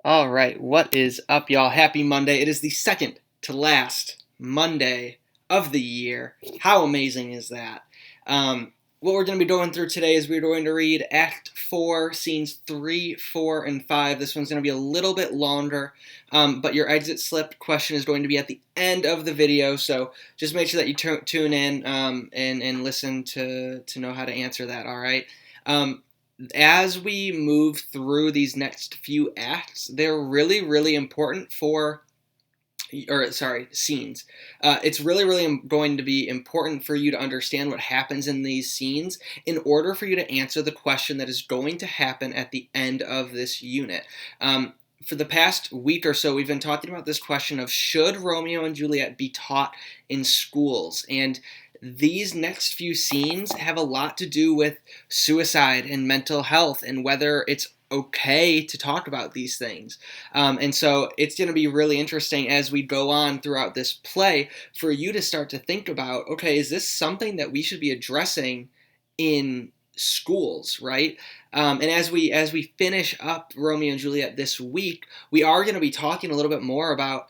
All right, what is up, y'all? Happy Monday. It is the second to last Monday of the year. How amazing is that? What we're going to be going through today is we're going to read Act 4, Scenes 3, 4, and 5. This one's going to be a little bit longer, but your exit slip question is going to be at the end of the video, so just make sure that you tune in and listen to know how to answer that, all right? As we move through these next few acts, they're really, really important scenes. It's really, really going to be important for you to understand what happens in these scenes in order for you to answer the question that is going to happen at the end of this unit. For the past week or so, we've been talking about this question of should Romeo and Juliet be taught in schools? And these next few scenes have a lot to do with suicide and mental health and whether it's okay to talk about these things. And so it's going to be really interesting as we go on throughout this play for you to start to think about, okay, is this something that we should be addressing in schools, right? And as we finish up Romeo and Juliet this week, we are going to be talking a little bit more about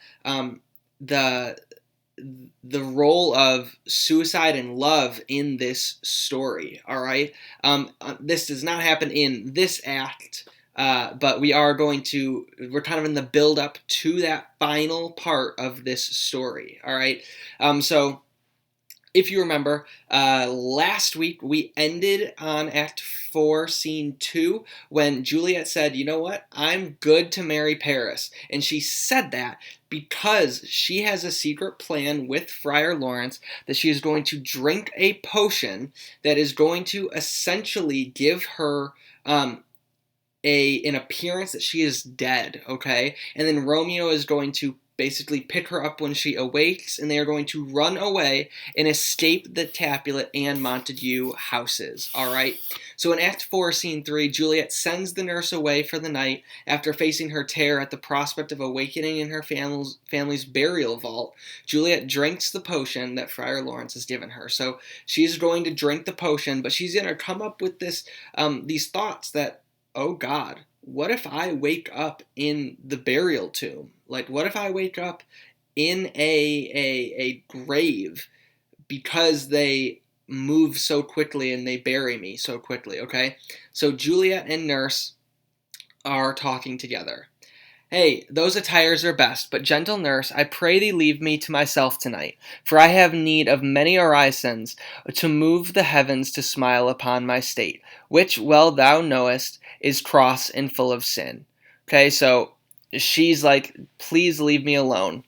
the role of suicide and love in this story. All right, this does not happen in this act, but we're kind of in the build up to that final part of this story. All right, so if you remember, last week we ended on Act 4, Scene 2, when Juliet said, you know what, I'm good to marry Paris. And she said that because she has a secret plan with Friar Lawrence that she is going to drink a potion that is going to essentially give her an appearance that she is dead, okay? And then Romeo is going to basically pick her up when she awakes, and they are going to run away and escape the Capulet and Montague houses, all right? So in Act 4, Scene 3, Juliet sends the nurse away for the night after facing her terror at the prospect of awakening in her family's burial vault. Juliet drinks the potion that Friar Lawrence has given her. So she's going to drink the potion, but she's going to come up with these thoughts that, oh God, what if I wake up in the burial tomb? Like, what if I wake up in a grave because they move so quickly and they bury me so quickly, okay? So Juliet and Nurse are talking together. Hey, those attires are best, but gentle nurse, I pray thee leave me to myself tonight, for I have need of many orisons to move the heavens to smile upon my state, which, well thou knowest, is cross and full of sin. Okay, so she's like, please leave me alone.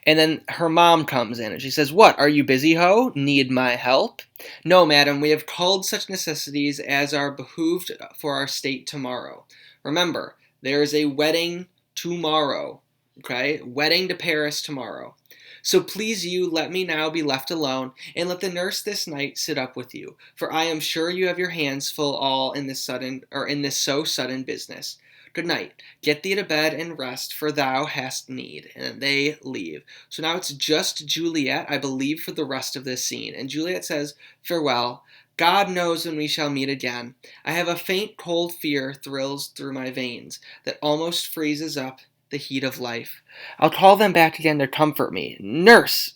And then her mom comes in and she says, what, are you busy, ho? Need my help? No, madam, we have called such necessities as are behooved for our state tomorrow. Remember, there is a wedding tomorrow, okay? Wedding to Paris tomorrow. So please you let me now be left alone, and let the nurse this night sit up with you, for I am sure you have your hands full all in this so sudden business. Good night. Get thee to bed and rest, for thou hast need. And they leave. So now it's just Juliet, I believe, for the rest of this scene. And Juliet says, farewell. God knows when we shall meet again. I have a faint cold fear thrills through my veins that almost freezes up the heat of life. I'll call them back again to comfort me. Nurse!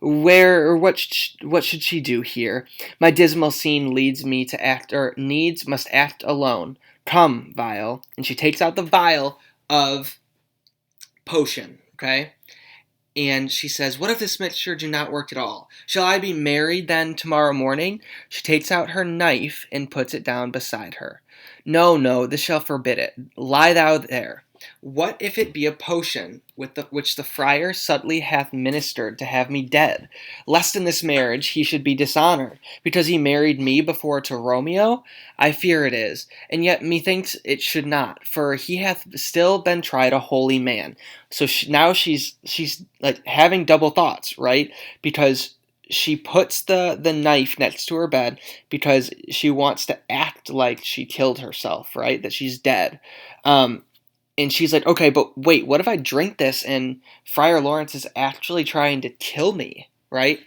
Where or what should she do here? My dismal scene leads me to act, or needs must act alone. Come, vial. And she takes out the vial of potion, okay? And she says, what if this mixture do not work at all? Shall I be married then tomorrow morning? She takes out her knife and puts it down beside her. No, no, this shall forbid it. Lie thou there. What if it be a potion which the friar subtly hath ministered to have me dead, lest in this marriage he should be dishonored, because he married me before to Romeo? I fear it is, and yet methinks it should not, for he hath still been tried a holy man. So now she's like having double thoughts, right? Because she puts the knife next to her bed because she wants to act like she killed herself, right? That she's dead. And she's like, okay, but wait, what if I drink this and Friar Lawrence is actually trying to kill me, right?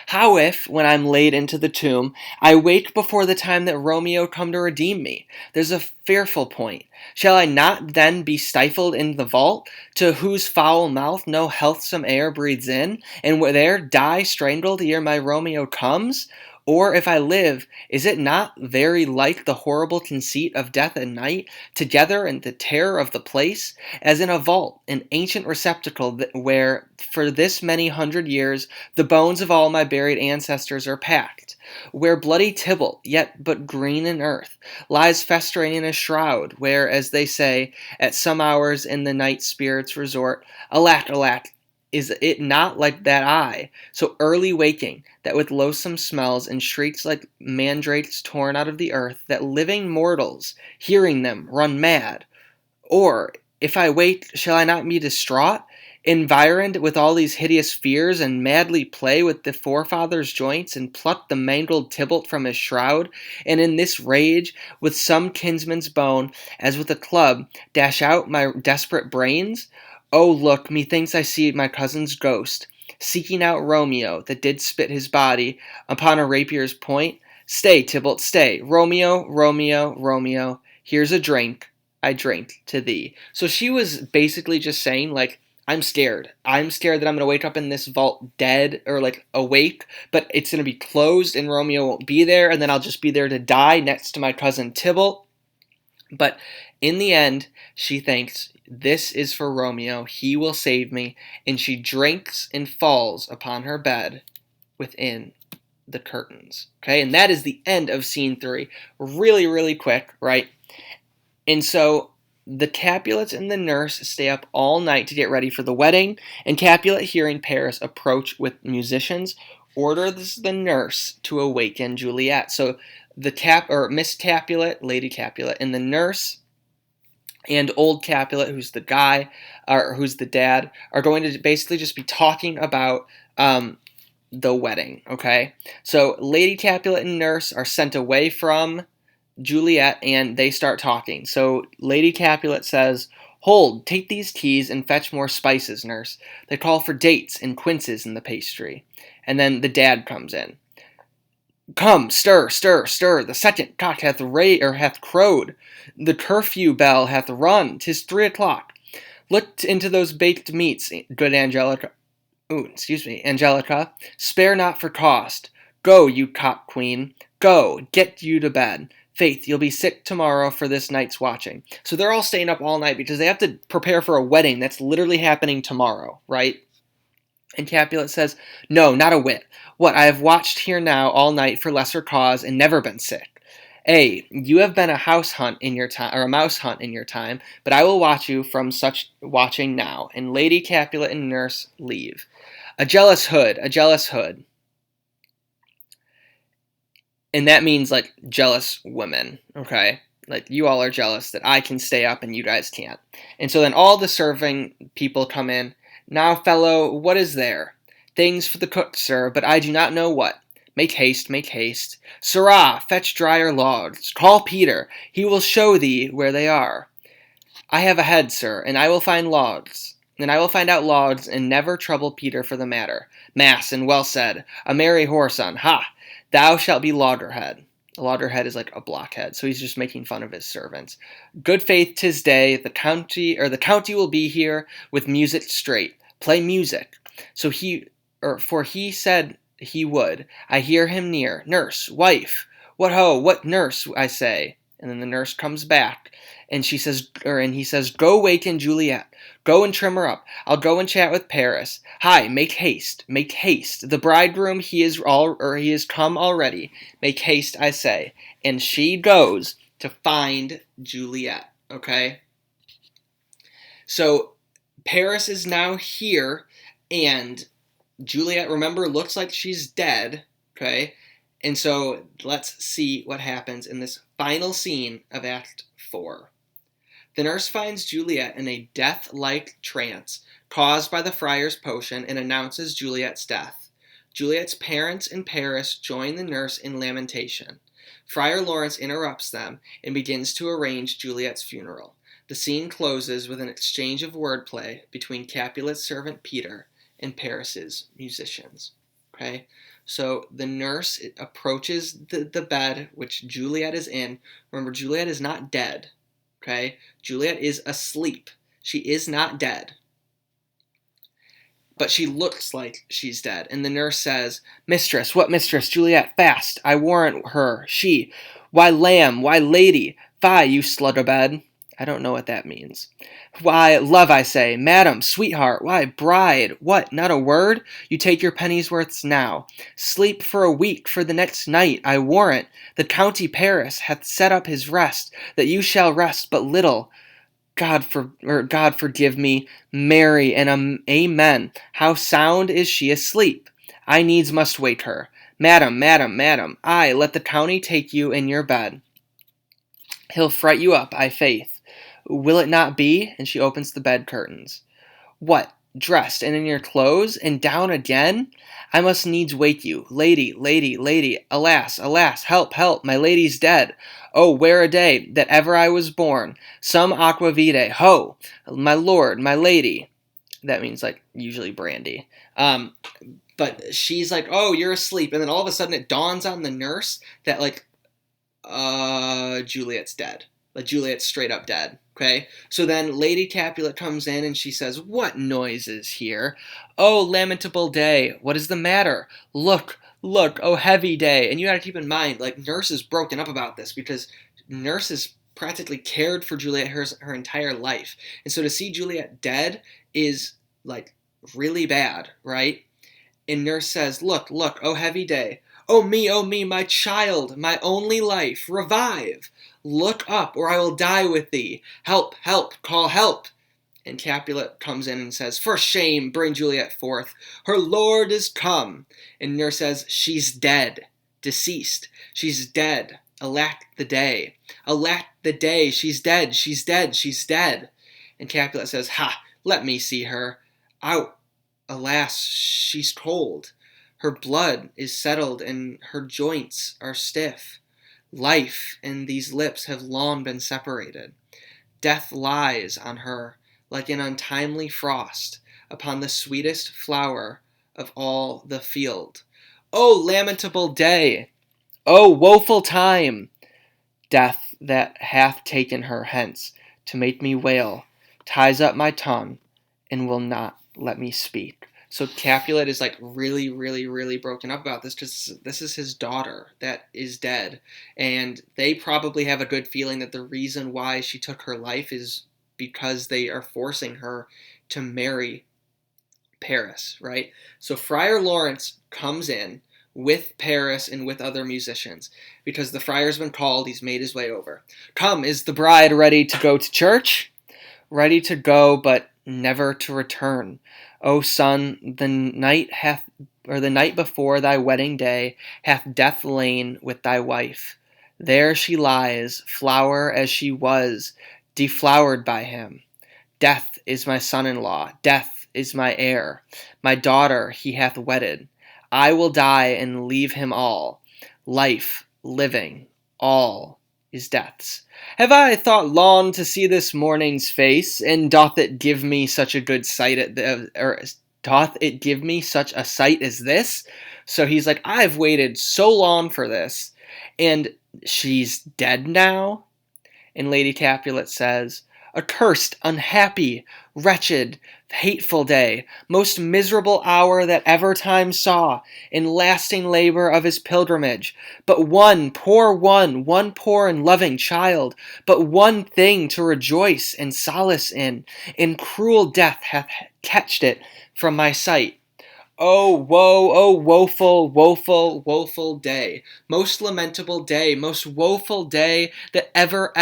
How if, when I'm laid into the tomb, I wake before the time that Romeo come to redeem me? There's a fearful point. Shall I not then be stifled in the vault, to whose foul mouth no healthsome air breathes in, and there die strangled ere my Romeo comes? Or if I live, is it not very like the horrible conceit of death at night, together in the terror of the place, as in a vault, an ancient receptacle where, for this many hundred years, the bones of all my buried ancestors are packed, where bloody Tybalt, yet but green in earth, lies festering in a shroud, where, as they say, at some hours in the night spirits resort, alack, alack, is it not like that I, so early waking, that with loathsome smells and shrieks like mandrakes torn out of the earth, that living mortals, hearing them, run mad? Or, if I wake, shall I not be distraught, environed with all these hideous fears, and madly play with the forefather's joints, and pluck the mangled Tybalt from his shroud, and in this rage, with some kinsman's bone, as with a club, dash out my desperate brains? Oh, look, methinks I see my cousin's ghost, seeking out Romeo, that did spit his body upon a rapier's point. Stay, Tybalt, stay. Romeo, Romeo, Romeo, here's a drink. I drink to thee. So she was basically just saying, like, I'm scared. I'm scared that I'm going to wake up in this vault dead or like awake, but it's going to be closed and Romeo won't be there, and then I'll just be there to die next to my cousin Tybalt. But in the end, she thinks, this is for Romeo. He will save me. And she drinks and falls upon her bed within the curtains. Okay, and that is the end of scene 3. Really, really quick, right? And so the Capulets and the nurse stay up all night to get ready for the wedding, and Capulet, hearing Paris approach with musicians, orders the nurse to awaken Juliet. So Miss Capulet, Lady Capulet, and the nurse and old Capulet, who's the guy, or who's the dad, are going to basically just be talking about the wedding. Okay, so Lady Capulet and nurse are sent away from Juliet, and they start talking. So Lady Capulet says, "Hold, take these keys and fetch more spices, nurse. They call for dates and quinces in the pastry." And then the dad comes in. "Come, stir, stir, stir. The second cock hath crowed. The curfew bell hath run. 'Tis 3 o'clock. Look into those baked meats, good Angelica. Angelica. Spare not for cost. Go, you cock queen. Go, get you to bed. Faith, you'll be sick tomorrow for this night's watching." So they're all staying up all night because they have to prepare for a wedding that's literally happening tomorrow, right? And Capulet says, "No, not a whit. What, I have watched here now all night for lesser cause and never been sick. You have been a house hunt in your time, or a mouse hunt in your time, but I will watch you from such watching now." And Lady Capulet and nurse leave. A jealous hood, a jealous hood. And that means, like, jealous women, okay? Like, you all are jealous that I can stay up and you guys can't. And so then all the serving people come in. "Now, fellow, what is there?" "Things for the cook, sir, but I do not know what." "Make haste, make haste." "Sirrah, fetch drier logs. Call Peter. He will show thee where they are." "I have a head, sir, and I will find logs. And I will find out logs, and never trouble Peter for the matter." "Mass, and well said. A merry whoreson. Ha! Thou shalt be loggerhead." A loggerhead is like a blockhead, so he's just making fun of his servants. "Good faith, 'tis day. The county will be here with music straight. Play music." For he said he would. I hear him near. "Nurse, wife, what ho, what nurse, I say." And then the nurse comes back, and he says, "Go waken Juliet. Go and trim her up. I'll go and chat with Paris. Hi, make haste, make haste. The bridegroom, he is come already. Make haste, I say." And she goes to find Juliet. Okay? So Paris is now here, and Juliet, remember, looks like she's dead. Okay? And so let's see what happens in this final scene of Act 4. The nurse finds Juliet in a death-like trance caused by the friar's potion and announces Juliet's death. Juliet's parents in Paris join the nurse in lamentation. Friar Lawrence interrupts them and begins to arrange Juliet's funeral. The scene closes with an exchange of wordplay between Capulet's servant Peter and Paris's musicians. Okay? So the nurse approaches the bed, which Juliet is in. Remember, Juliet is not dead, okay? Juliet is asleep. She is not dead, but she looks like she's dead. And the nurse says, "Mistress, what mistress? Juliet, fast! I warrant her, she. Why, lamb, why, lady, fie, you slutterbed." I don't know what that means. "Why, love, I say, madam, sweetheart, why, bride, what, not a word? You take your pennyworths now. Sleep for a week, for the next night, I warrant, the county Paris hath set up his rest, that you shall rest but little. God forgive me, Mary, and amen. How sound is she asleep? I needs must wake her. Madam, madam, madam, aye, let the county take you in your bed. He'll fright you up, I faith. Will it not be?" And she opens the bed curtains. "What, dressed and in your clothes, and down again? I must needs wake you. Lady, lady, lady, alas, alas, help, help, my lady's dead. Oh, where a day that ever I was born. Some aqua vitae, ho! My lord, my lady." That means, like, usually brandy. But she's like, "Oh, you're asleep." And then all of a sudden it dawns on the nurse that, like, Juliet's dead. Like, Juliet's straight up dead. Okay? So then Lady Capulet comes in and she says, "What noise is here? Oh, lamentable day. What is the matter? Look, look, oh, heavy day." And you gotta keep in mind, like, Nurse is broken up about this because Nurse has practically cared for Juliet her entire life. And so to see Juliet dead is, like, really bad, right? And Nurse says, "Look, look, oh, heavy day. Oh, me, my child, my only life, revive! Look up, or I will die with thee. Help, help, call help." And Capulet comes in and says, "For shame, bring Juliet forth. Her lord is come." And Nurse says, "She's dead, deceased. She's dead. Alack the day. Alack the day. She's dead, she's dead, she's dead." And Capulet says, "Ha, let me see her. Out. Alas, she's cold. Her blood is settled and her joints are stiff. Life and these lips have long been separated. Death lies on her like an untimely frost upon the sweetest flower of all the field. Oh, lamentable day! Oh, woeful time! Death that hath taken her hence to make me wail ties up my tongue and will not let me speak." So Capulet is, like, really, really, really broken up about this because this is his daughter that is dead. And they probably have a good feeling that the reason why she took her life is because they are forcing her to marry Paris, right? So Friar Lawrence comes in with Paris and with other musicians because the friar's been called. He's made his way over. "Come, is the bride ready to go to church?" "Ready to go, but never to return. O son, the night before thy wedding day hath death lain with thy wife. There she lies, flower as she was, deflowered by him. Death is my son-in-law, death is my heir. My daughter he hath wedded. I will die and leave him all. Life, living, all is death's. Have I thought long to see this morning's face, and doth it give me such a good sight doth it give me such a sight as this?" So he's like, "I've waited so long for this, and she's dead now?" And Lady Capulet says, "Accursed, unhappy, wretched, hateful day, most miserable hour that ever time saw, in lasting labor of his pilgrimage, but one poor and loving child, but one thing to rejoice and solace in, and cruel death hath catched it from my sight. Oh, woe, oh, woeful, woeful, woeful day. Most lamentable day, most woeful day that ever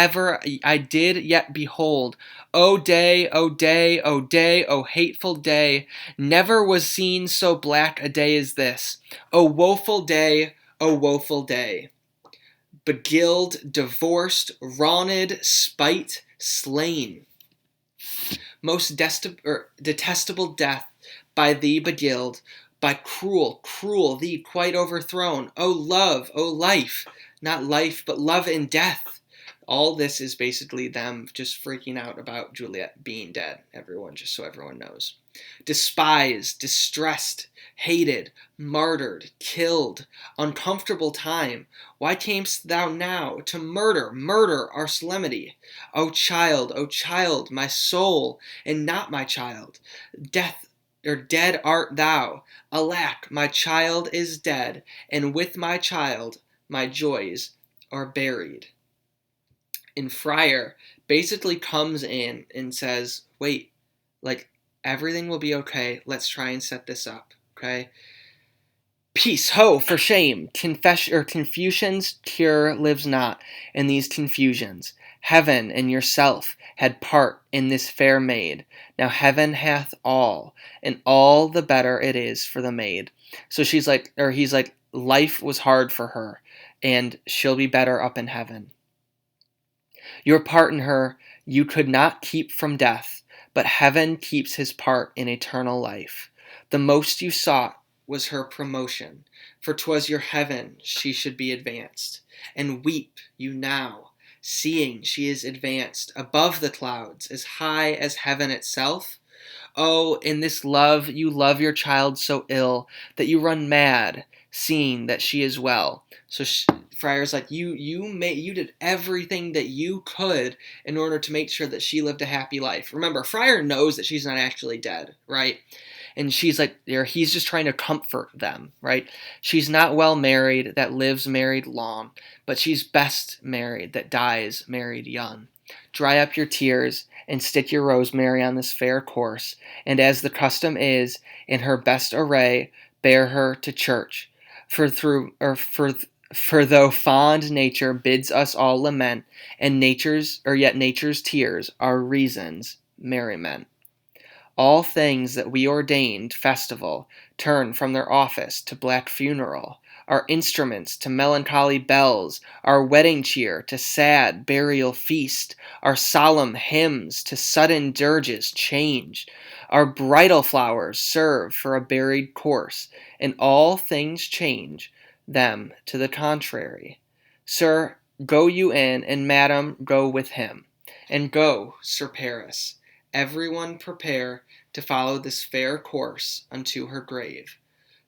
I did yet behold. Oh day, oh day, oh day, oh hateful day. Never was seen so black a day as this. Oh woeful day, oh woeful day. Beguiled, divorced, wronged, spite, slain. Most detestable death by thee beguiled, by cruel, thee quite overthrown. O love, O life, not life, but love and death. All this is basically them just freaking out about Juliet being dead, everyone, just so everyone knows. Despised, distressed, hated, martyred, killed, uncomfortable time. Why camest thou now to murder our solemnity? O child, my soul, and not my child. Death or dead art thou. Alack, my child is dead, and with my child my joys are buried. And Friar basically comes in and says, wait, like, everything will be okay. Let's try and set this up, okay? Peace, ho, for shame. Confusion's cure lives not in these confusions. Heaven and yourself had part in this fair maid. Now heaven hath all, and all the better it is for the maid. So he's like, life was hard for her, and she'll be better up in heaven. Your part in her you could not keep from death, but heaven keeps his part in eternal life. The most you sought was her promotion, for 'twas your heaven she should be advanced. And weep you now, seeing she is advanced above the clouds, as high as heaven itself? Oh, in this love you love your child so ill that you run mad, seeing that she is well. So Friar's like, you did everything that you could in order to make sure that she lived a happy life. Remember, Friar knows that she's not actually dead, right? And she's like, he's just trying to comfort them, right? She's not well married that lives married long, but she's best married that dies married young. Dry up your tears and stick your rosemary on this fair course, and as the custom is, in her best array, bear her to church. For though fond nature bids us all lament, and yet nature's tears are reason's merriment. All things that we ordained festival turn from their office to black funeral, our instruments to melancholy bells, our wedding cheer to sad burial feast, our solemn hymns to sudden dirges change, our bridal flowers serve for a buried corse, and all things change them to the contrary. Sir, go you in, and madam, go with him. And go, Sir Paris, everyone prepare to follow this fair course unto her grave.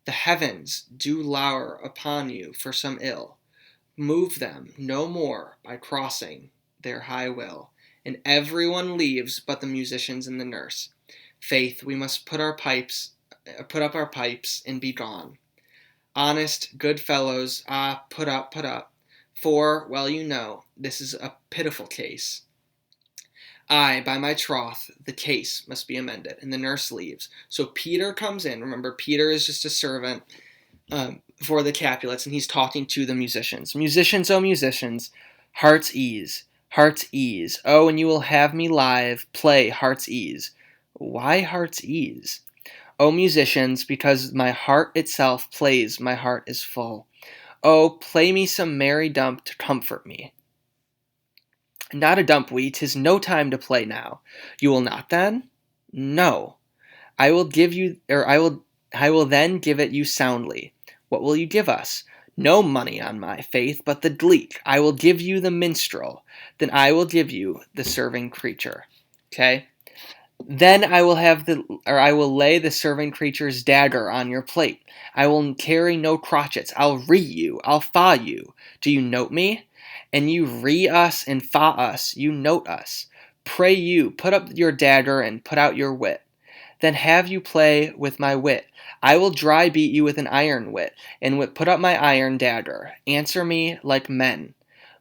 The heavens do lower upon you for some ill. Move them no more by crossing their high will. And everyone leaves but the musicians and the nurse. Faith, we must put up our pipes and be gone. Honest, good fellows, put up, for, well you know, this is a pitiful case. Aye, by my troth, the case must be amended. And the nurse leaves. So Peter comes in. Remember, Peter is just a servant for the Capulets, and he's talking to the musicians. Musicians, oh musicians, heart's ease, heart's ease. Oh, and you will have me live, play heart's ease. Why heart's ease? Oh, musicians, because my heart itself plays, my heart is full. Oh, play me some merry dump to comfort me. Not a dump we, 'tis no time to play now. You will not then? No. I will then give it you soundly. What will you give us? No money on my faith, but the gleek. I will give you the minstrel. Then I will give you the serving creature. Okay? Then I will lay the serving creature's dagger on your plate. I will carry no crotchets. I'll ree you. I'll fa you. Do you note me? And you ree us and fa us, you note us. Pray you, put up your dagger and put out your wit. Then have you play with my wit. I will dry beat you with an iron wit, and put up my iron dagger. Answer me like men.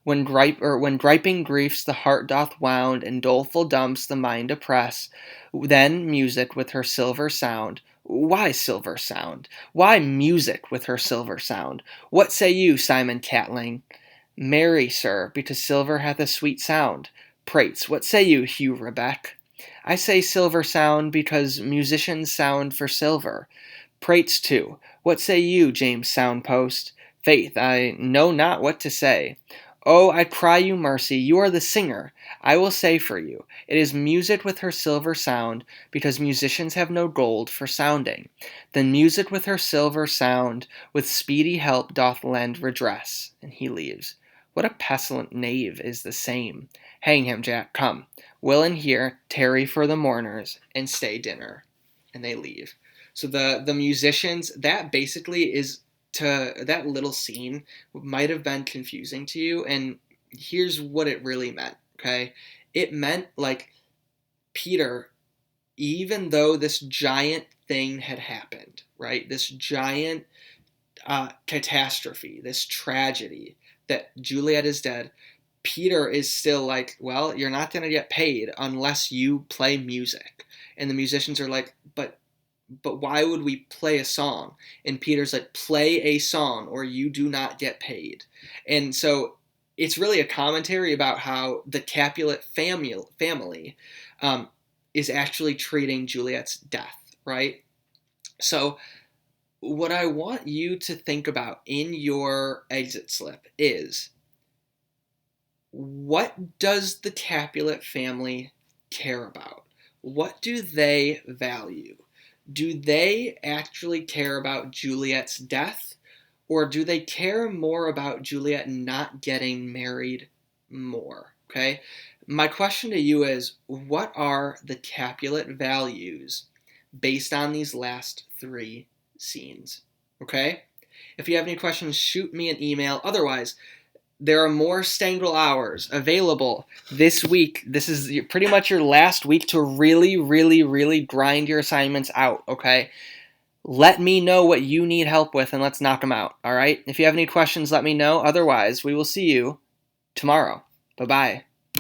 When griping griefs the heart doth wound, and doleful dumps the mind oppress, then music with her silver sound. Why silver sound? Why music with her silver sound? What say you, Simon Catling? Marry, sir, because silver hath a sweet sound. Prates, what say you, Hugh Rebeck? I say silver sound, because musicians sound for silver. Prates too. What say you, James Soundpost? Faith, I know not what to say. Oh, I cry you mercy, you are the singer. I will say for you, it is music with her silver sound, because musicians have no gold for sounding. Then music with her silver sound, with speedy help doth lend redress. And he leaves. What a pestilent knave is the same. Hang him, Jack, come. Will in here, tarry for the mourners, and stay dinner. And they leave. So the musicians, that basically is to that little scene might have been confusing to you, and here's what it really meant, okay? It meant like Peter, even though this giant thing had happened, right? This giant catastrophe, this tragedy that Juliet is dead, Peter is still like, well, you're not going to get paid unless you play music. And the musicians are like, but why would we play a song? And Peter's like, play a song or you do not get paid. And so it's really a commentary about how the Capulet family is actually treating Juliet's death, right? So what I want you to think about in your exit slip is, what does the Capulet family care about? What do they value? Do they actually care about Juliet's death, or do they care more about Juliet not getting married more? Okay? My question to you is, what are the Capulet values based on these last 3 scenes? Okay? If you have any questions, shoot me an email. Otherwise, there are more Stengel hours available this week. This is pretty much your last week to really, really, really grind your assignments out, okay? Let me know what you need help with, and let's knock them out, all right? If you have any questions, let me know. Otherwise, we will see you tomorrow. Bye-bye.